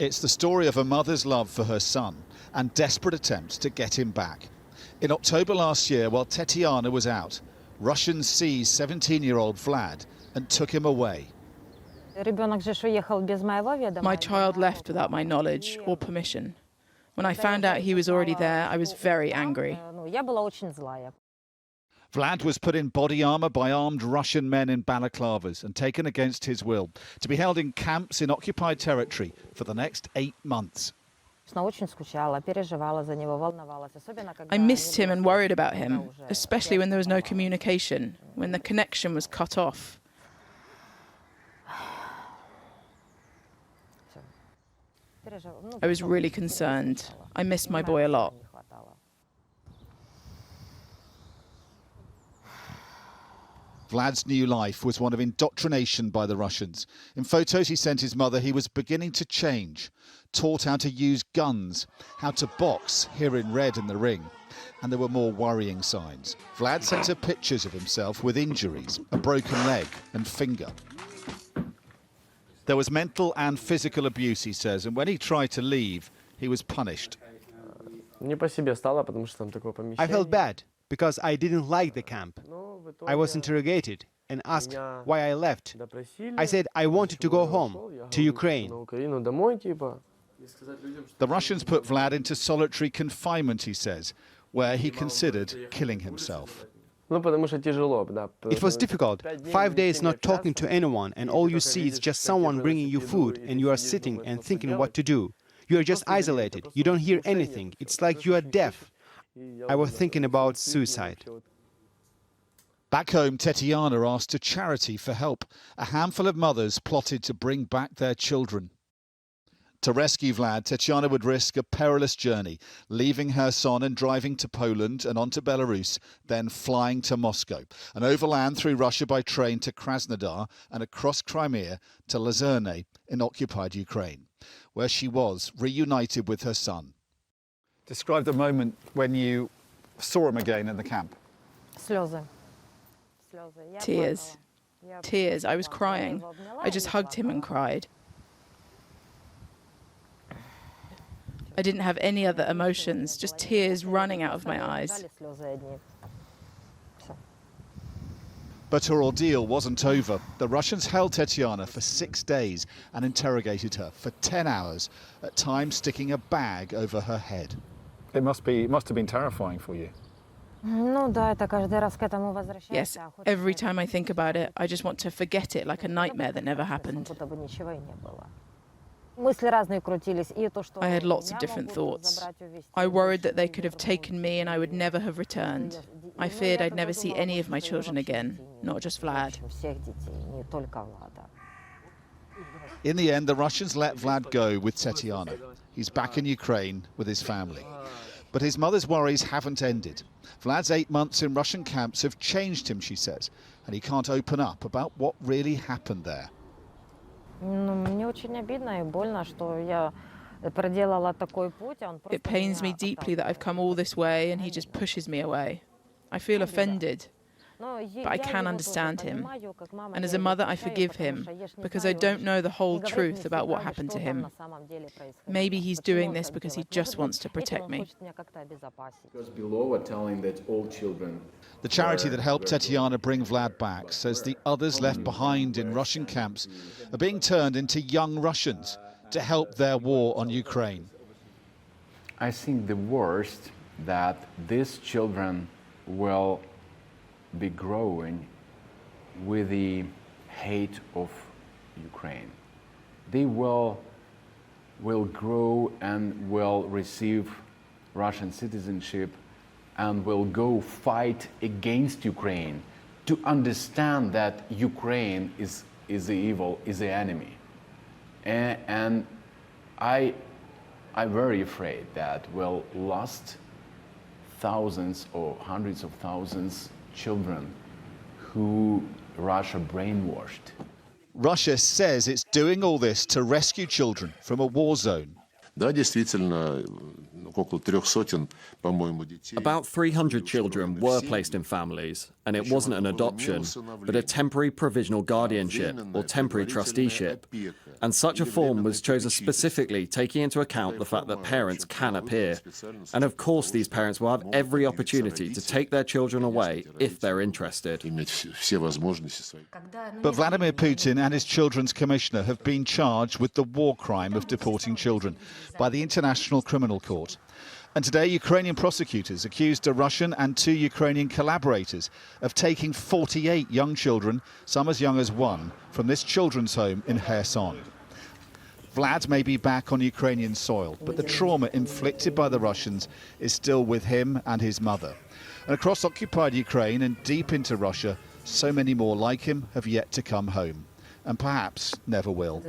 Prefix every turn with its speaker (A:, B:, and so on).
A: It's the story of a mother's love for her son and desperate attempts to get him back. In October last year, while Tetiana was out, Russians seized 17-year-old Vlad and took him away.
B: My child left without my knowledge or permission. When I found out he was already there, I was very angry.
A: Vlad was put in body armour by armed Russian men in balaclavas and taken against his will to be held in camps in occupied territory for the next 8 months.
B: I missed him and worried about him, especially when there was no communication, when the connection was cut off. I was really concerned. I missed my boy a lot.
A: Vlad's new life was one of indoctrination by the Russians. In photos he sent his mother, he was beginning to change, taught how to use guns, how to box, here in red in the ring. And there were more worrying signs. Vlad sent her pictures of himself with injuries, a broken leg and finger. There was mental and physical abuse, he says, and when he tried to leave, he was punished.
C: I felt bad because I didn't like the camp. I was interrogated and asked why I left. I said I wanted to go home, to Ukraine.
A: The Russians put Vlad into solitary confinement, he says, where he considered killing himself.
C: It was difficult. 5 days not talking to anyone, and all you see is just someone bringing you food, and you are sitting and thinking what to do. You are just isolated. You don't hear anything. It's like you are deaf. I was thinking about suicide.
A: Back home, Tetiana asked a charity for help. A handful of mothers plotted to bring back their children. To rescue Vlad, Tetiana would risk a perilous journey, leaving Kherson and driving to Poland and on to Belarus, then flying to Moscow, and overland through Russia by train to Krasnodar and across Crimea to Luzerne in occupied Ukraine, where she was reunited with her son. Describe the moment when you saw him again in the camp.
B: Tears. Tears. I was crying. I just hugged him and cried. I didn't have any other emotions, just tears running out of my eyes.
A: But her ordeal wasn't over. The Russians held Tetiana for 6 days and interrogated her for 10 hours, at times sticking a bag over her head. It must have been terrifying for you.
B: Yes, every time I think about it, I just want to forget it like a nightmare that never happened. I had lots of different thoughts. I worried that they could have taken me and I would never have returned. I feared I'd never see any of my children again, not just Vlad.
A: In the end, the Russians let Vlad go with Tetiana. He's back in Ukraine with his family. But his mother's worries haven't ended. Vlad's 8 months in Russian camps have changed him, she says, and he can't open up about what really happened there.
B: It pains me deeply that I've come all this way and he just pushes me away. I feel offended, but I can understand him. And as a mother, I forgive him because I don't know the whole truth about what happened to him. Maybe he's doing this because he just wants to protect me.
A: The charity that helped Tetiana bring Vlad back says the others left behind in Russian camps are being turned into young Russians to help their war on Ukraine.
D: I think the worst that these children will be growing with the hate of Ukraine. They will grow and will receive Russian citizenship and will go fight against Ukraine to understand that Ukraine is the evil, is the enemy. And I'm very afraid that we'll lost thousands or hundreds of thousands children who Russia brainwashed.
A: Russia says it's doing all this to rescue children from a war zone.
E: About 300 children were placed in families, and it wasn't an adoption, but a temporary provisional guardianship or temporary trusteeship. And such a form was chosen specifically taking into account the fact that parents can appear. And of course these parents will have every opportunity to take their children away if they're interested.
A: But Vladimir Putin and his children's commissioner have been charged with the war crime of deporting children by the International Criminal Court. And today, Ukrainian prosecutors accused a Russian and 2 Ukrainian collaborators of taking 48 young children, some as young as 1, from this children's home in Kherson. Vlad may be back on Ukrainian soil, but the trauma inflicted by the Russians is still with him and his mother. And across occupied Ukraine and deep into Russia, so many more like him have yet to come home, and perhaps never will.